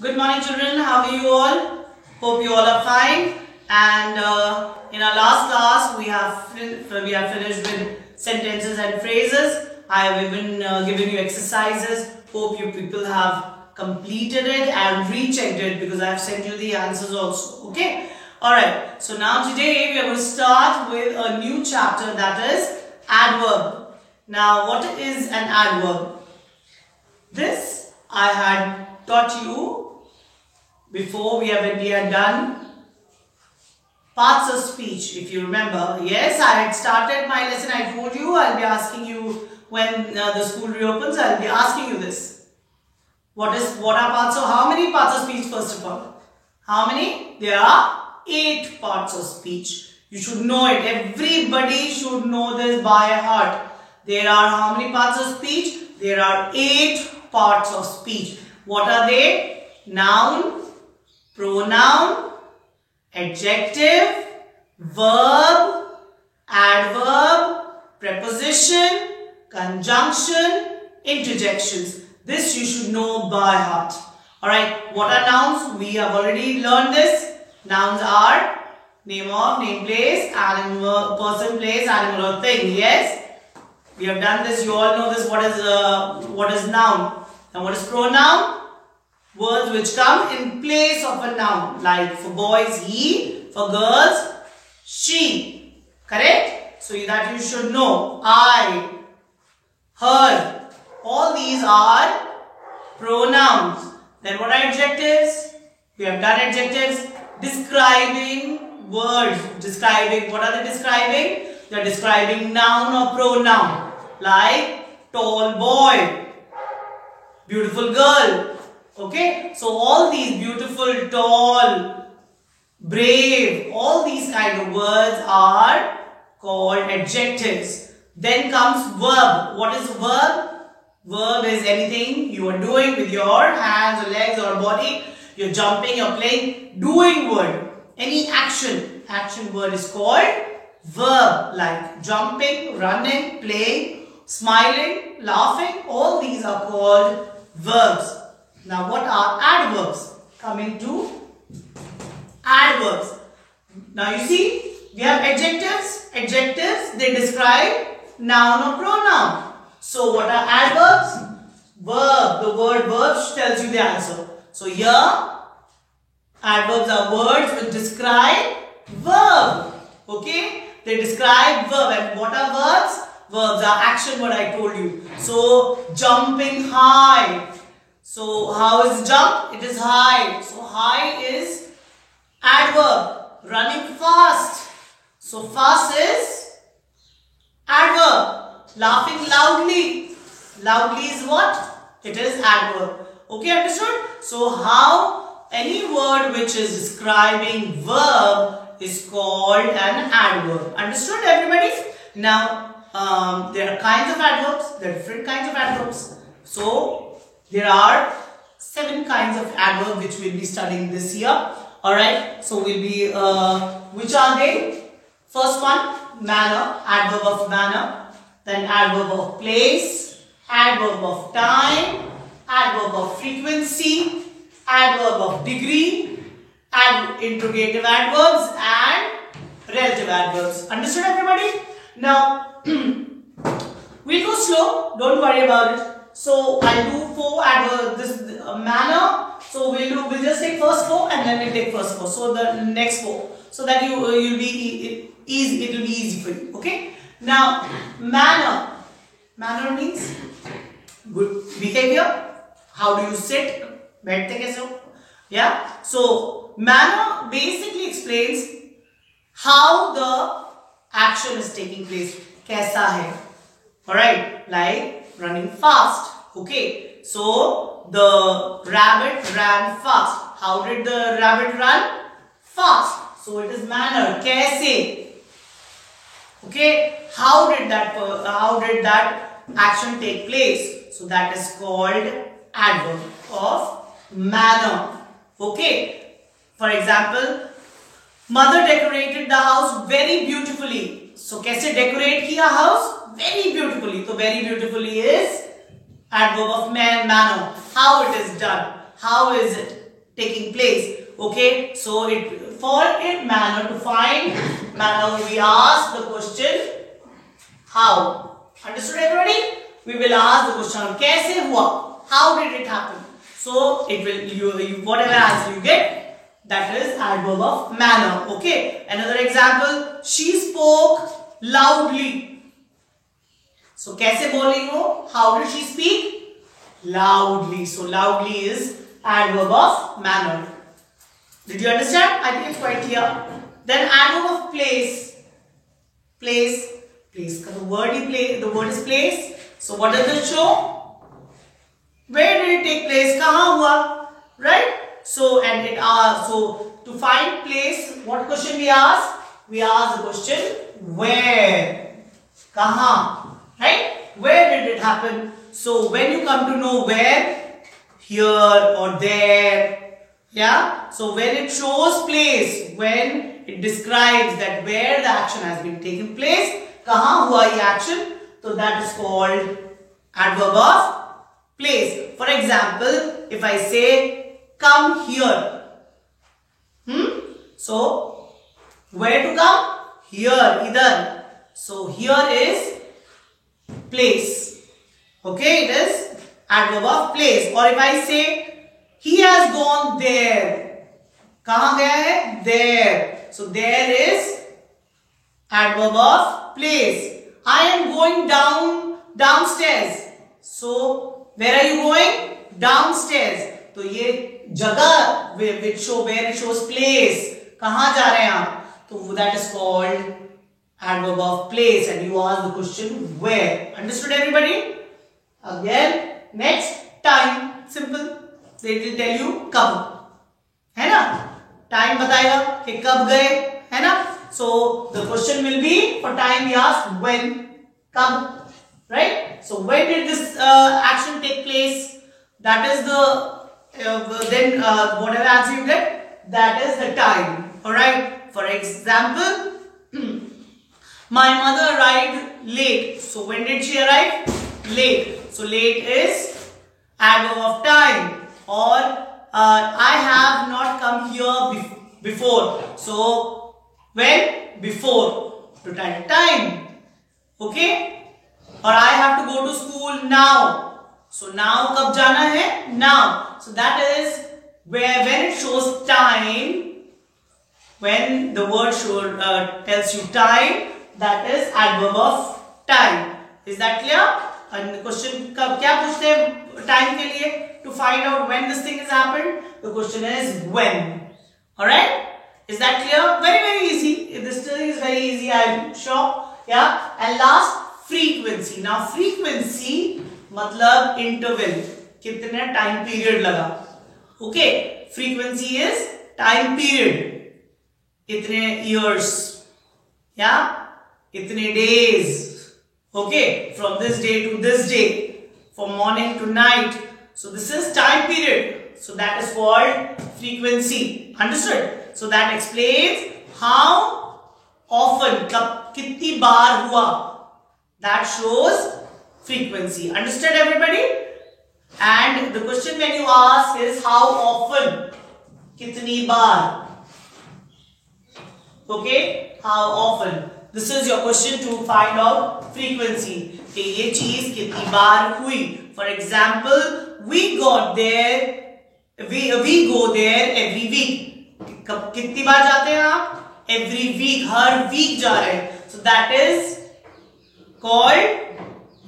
Good morning, children. How are you all? Hope you all are fine. And in our last class, we have finished with sentences and phrases. I have even given you exercises. Hope you people have completed it and rechecked it because I have sent you the answers also. Okay. Alright. So now today we are going to start with a new chapter, that is adverb. Now what is an adverb? This I had taught you before we had done parts of speech, if you remember. Yes, I had started my lesson. I told you I'll be asking you when the school reopens. I'll be asking you this. What are parts of? How many parts of speech? First of all, how many? There are 8 parts of speech. You should know it. Everybody should know this by heart. There are how many parts of speech? There are 8 parts of speech. What are they? Noun, pronoun, adjective, verb, adverb, preposition, conjunction, interjections. This you should know by heart. Alright, what are nouns? We have already learned this. Nouns are name of, name, place, animal, person, place, animal or thing. Yes? We have done this. You all know this. What is noun? Now what is pronoun? Words which come in place of a noun. Like for boys, he. For girls, she. Correct? So that you should know. I, her. All these are pronouns. Then what are adjectives? We have done adjectives. Describing words. Describing. What are they describing? They are describing noun or pronoun. Like tall boy, beautiful girl. Okay, so all these beautiful, tall, brave, all these kind of words are called adjectives. Then comes verb. What is verb? Verb is anything you are doing with your hands or legs or body. You're jumping, you're playing, doing word. Any action. Action word is called verb. Like jumping, running, playing, smiling, laughing. All these are called verbs. Now what are adverbs? Coming to adverbs. Now you see, we have adjectives. Adjectives, they describe noun or pronoun. So what are adverbs? Verb. The word verb tells you the answer. So here, adverbs are words which describe verb. Okay? They describe verb. And what are verbs? Verbs are action, what I told you. So jumping high. So how is jump? It is high. So high is adverb. Running fast. So fast is adverb. Laughing loudly. Loudly is what? It is adverb. Okay, understood? So how any word which is describing verb is called an adverb. Understood, everybody? Now there are kinds of adverbs. There are different kinds of adverbs. So there are 7 kinds of adverb which we'll be studying this year. Alright, so we'll be, which are they? First one, manner, adverb of manner. Then adverb of place, adverb of time, adverb of frequency, adverb of degree, interrogative adverbs and relative adverbs. Understood, everybody? Now, we'll go slow. Don't worry about it. So I'll do 4 adverbs, this manner. So we'll just take first 4 and then we'll take first 4. So the next 4. So that you'll be easy, it will be easy for you. Okay? Now, manner. Manner means good behavior. How do you sit? Baithte kaise ho? Yeah? So manner basically explains how the action is taking place. Kaisa hai? Alright? Like running fast. Okay, so the rabbit ran fast. How did the rabbit run? Fast. So it is manner. Kaise? Okay, how did that action take place? So that is called adverb of manner. Okay, for example, mother decorated the house very beautifully. So kaise decorate kiya house? Very beautifully. So very beautifully is adverb of manner. How it is done. How is it? taking place. Okay, so for in manner, to find manner, we ask the question how. Understood everybody? We will ask the question kaise hua? How did it happen? So it will you whatever answer you get, that is adverb of manner. Okay. Another example, she spoke loudly. So kaise bol rahi ho? How did she speak? Loudly. So loudly is adverb of manner. Did you understand? I think it's quite clear. Then adverb of place. Place. Place. The word is place. So what does it show? Where did it take place? Kahan hua? Right? So and it so to find place, what question we ask? We ask the question where? Kahan? Right? Where did it happen? So when you come to know where, here or there. Yeah, so when it shows place, when it describes that where the action has been taken place, kahan hua ye action, so that is called adverb of place. For example, if I say come here, so where to come? Here, idhar. So here is place. Okay, it is adverb of place. Or if I say he has gone there. Kahan gaya hai? There. So there is adverb of place. I am going downstairs. So where are you going? Downstairs. So ye jagah where it shows place. Kahan ja rahe hain aap? So that is called adverb of place, and you ask the question where. Understood everybody? Again, next, time. Simple. They will tell you कब, है ना? Time बताएगा कि कब गए, है ना? So the question will be for time we ask when, कब, right? So when did this action take place? That is the then whatever answer you get, that is the time. All right. For example, my mother arrived late. So when did she arrive? Late. So late is adverb of time. Or I have not come here before. So when? Before. To time. Okay. Or I have to go to school now. So now kab jana hai? Now. So that is where when it shows time, when the word tells you time, that is adverb of time. Is that clear? And the question kab kya puchte hain time ke liye? To find out when this thing has happened, the question is when. Alright? Is that clear? Very, very easy. This thing is very easy, I am sure. Yeah. And last, frequency. Now, frequency matlab interval. Kitne time period laga. Okay. Frequency is time period. Itne years. Yeah. Itne days. Okay. From this day to this day. From morning to night. So this is time period. So that is called frequency. Understood? So that explains how often, kitni baar hua. That shows frequency. Understood everybody? And the question when you ask is how often, kitni baar. Okay? How often. This is your question to find out frequency. कि ये चीज कितनी बार हुई. For example, we go there every week. कितनी बार जाते हैं आप? Every week. हर week जा रहे हैं. So that is called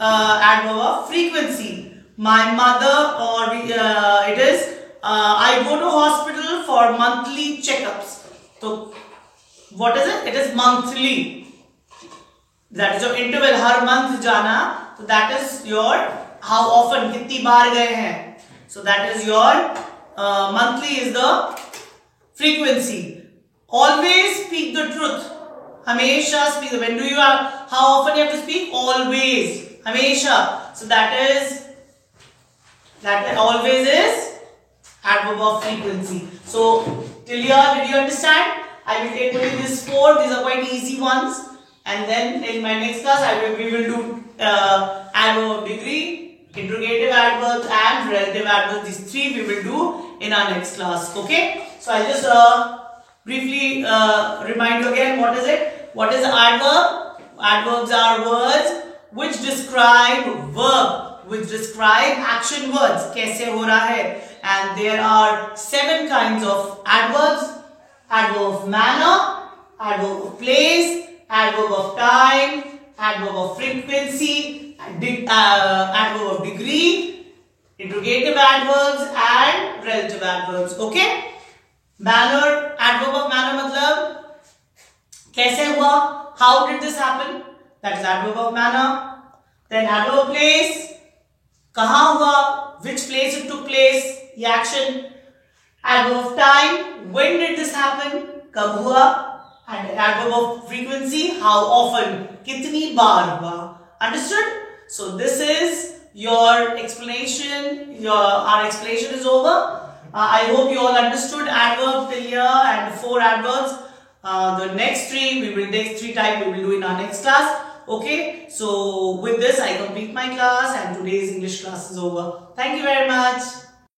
adverb of frequency. My mother, or it is I go to hospital for monthly checkups. So what is it? It is monthly. That is your interval. Her month जाना. So that is your how often, कितनी बार गए हैं. So that is your monthly is the frequency. Always speak the truth. हमेशा speak. When do you have, how often you have to speak? Always. हमेशा. So that always is adverb of frequency. So till here, did you understand? I will take only these 4. These are quite easy ones. And then in my next class, we will do adverb of degree, interrogative adverbs and relative adverbs. These 3 we will do in our next class. Okay, so I'll just briefly remind you again, what is it? What is adverb? Adverbs are words which describe verb, which describe action words. कैसे हो रहा है? And there are 7 kinds of adverbs. Adverb of manner, adverb of place, adverb of time, adverb of frequency, adverb of degree, interrogative adverbs and relative adverbs. Okay? Manner, adverb of manner मतलब कैसे हुआ? How did this happen? That is adverb of manner. Then adverb of place, कहाँ हुआ? Which place it took place? ये action. Adverb of time, when did this happen? कब हुआ? And adverb of frequency, how often? कितनी बार हुआ? Understood? So this is your explanation. Our explanation is over. I hope you all understood adverb till here and 4 adverbs. The next 3 types we will do in our next class. Okay. So with this I complete my class and today's English class is over. Thank you very much.